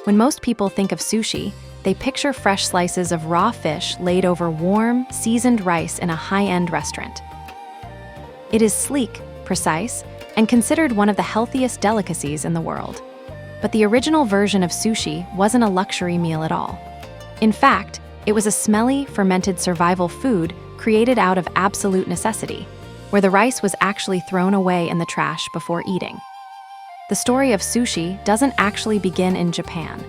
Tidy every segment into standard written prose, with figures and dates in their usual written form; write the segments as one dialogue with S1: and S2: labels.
S1: When most people think of sushi, they picture fresh slices of raw fish laid over warm, seasoned rice in a high-end restaurant. It is sleek, precise, and considered one of the healthiest delicacies in the world. But the original version of sushi wasn't a luxury meal at all. In fact, it was a smelly, fermented survival food created out of absolute necessity, where the rice was actually thrown away in the trash before eating. The story of sushi doesn't actually begin in Japan.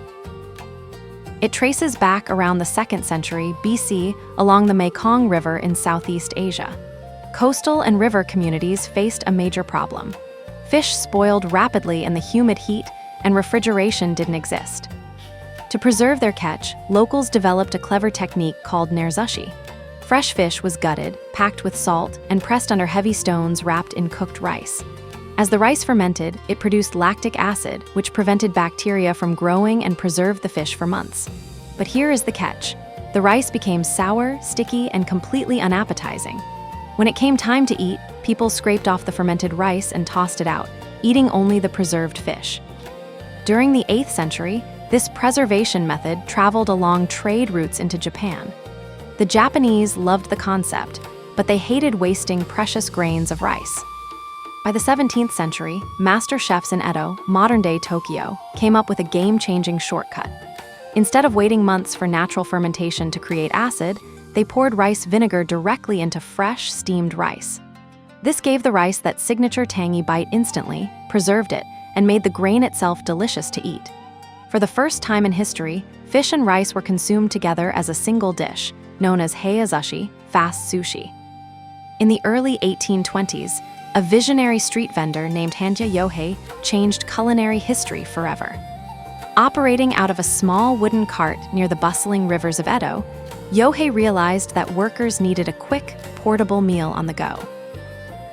S1: It traces back around the 2nd century BC along the Mekong River in Southeast Asia. Coastal and river communities faced a major problem. Fish spoiled rapidly in the humid heat, and refrigeration didn't exist. To preserve their catch, locals developed a clever technique called nerzushi. Fresh fish was gutted, packed with salt, and pressed under heavy stones wrapped in cooked rice. As the rice fermented, it produced lactic acid, which prevented bacteria from growing and preserved the fish for months. But here is the catch. The rice became sour, sticky, and completely unappetizing. When it came time to eat, people scraped off the fermented rice and tossed it out, eating only the preserved fish. During the 8th century, this preservation method traveled along trade routes into Japan. The Japanese loved the concept, but they hated wasting precious grains of rice. By the 17th century, master chefs in Edo, modern-day Tokyo, came up with a game-changing shortcut. Instead of waiting months for natural fermentation to create acid, they poured rice vinegar directly into fresh, steamed rice. This gave the rice that signature tangy bite instantly, preserved it, and made the grain itself delicious to eat. For the first time in history, fish and rice were consumed together as a single dish, known as heiazushi, fast sushi. In the early 1820s, a visionary street vendor named Hanja Yohei changed culinary history forever. Operating out of a small wooden cart near the bustling rivers of Edo, Yohei realized that workers needed a quick, portable meal on the go.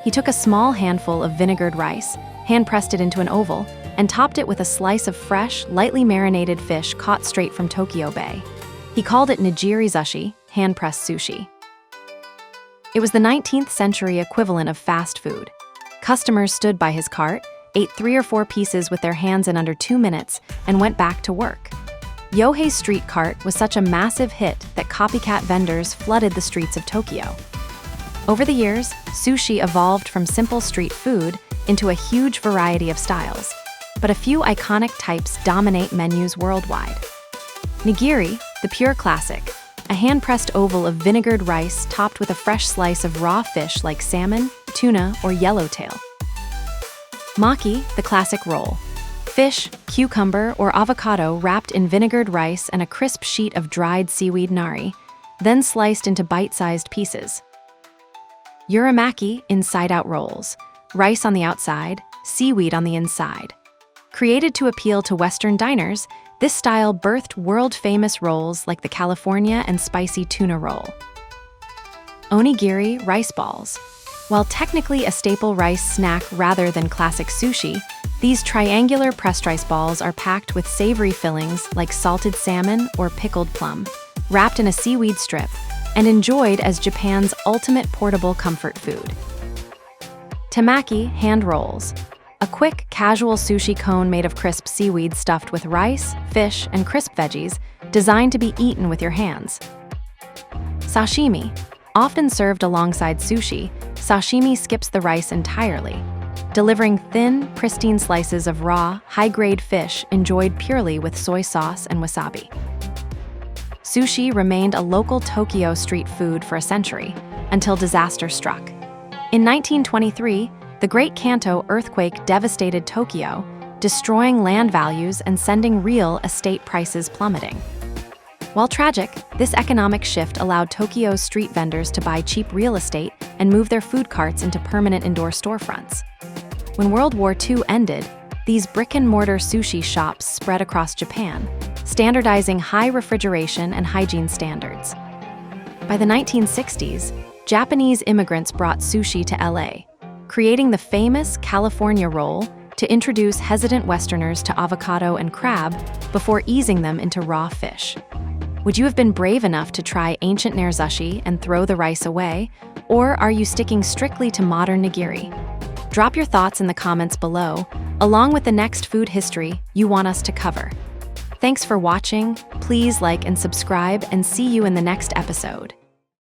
S1: He took a small handful of vinegared rice, hand-pressed it into an oval, and topped it with a slice of fresh, lightly marinated fish caught straight from Tokyo Bay. He called it nigiri-zushi, hand-pressed sushi. It was the 19th century equivalent of fast food. Customers stood by his cart, ate 3 or 4 pieces with their hands in under 2 minutes, and went back to work. Yohei's street cart was such a massive hit that copycat vendors flooded the streets of Tokyo. Over the years, sushi evolved from simple street food into a huge variety of styles, but a few iconic types dominate menus worldwide. Nigiri, the pure classic, a hand-pressed oval of vinegared rice topped with a fresh slice of raw fish like salmon, tuna, or yellowtail. Maki, the classic roll, fish, cucumber, or avocado wrapped in vinegared rice and a crisp sheet of dried seaweed nari, then sliced into bite-sized pieces. Uramaki, inside-out rolls, rice on the outside, seaweed on the inside. Created to appeal to Western diners, this style birthed world-famous rolls like the California and spicy tuna roll. Onigiri, rice balls. While technically a staple rice snack rather than classic sushi, these triangular pressed rice balls are packed with savory fillings like salted salmon or pickled plum, wrapped in a seaweed strip, and enjoyed as Japan's ultimate portable comfort food. Temaki, hand rolls. A quick, casual sushi cone made of crisp seaweed stuffed with rice, fish, and crisp veggies, designed to be eaten with your hands. Sashimi. Often served alongside sushi, sashimi skips the rice entirely, delivering thin, pristine slices of raw, high-grade fish enjoyed purely with soy sauce and wasabi. Sushi remained a local Tokyo street food for a century, until disaster struck. In 1923, the Great Kanto earthquake devastated Tokyo, destroying land values and sending real estate prices plummeting. While tragic, this economic shift allowed Tokyo's street vendors to buy cheap real estate and move their food carts into permanent indoor storefronts. When World War II ended, these brick-and-mortar sushi shops spread across Japan, standardizing high refrigeration and hygiene standards. By the 1960s, Japanese immigrants brought sushi to LA, creating the famous California roll to introduce hesitant Westerners to avocado and crab before easing them into raw fish. Would you have been brave enough to try ancient nerzushi and throw the rice away, or are you sticking strictly to modern nigiri? Drop your thoughts in the comments below, along with the next food history you want us to cover. Thanks for watching. Please like and subscribe, and see you in the next episode.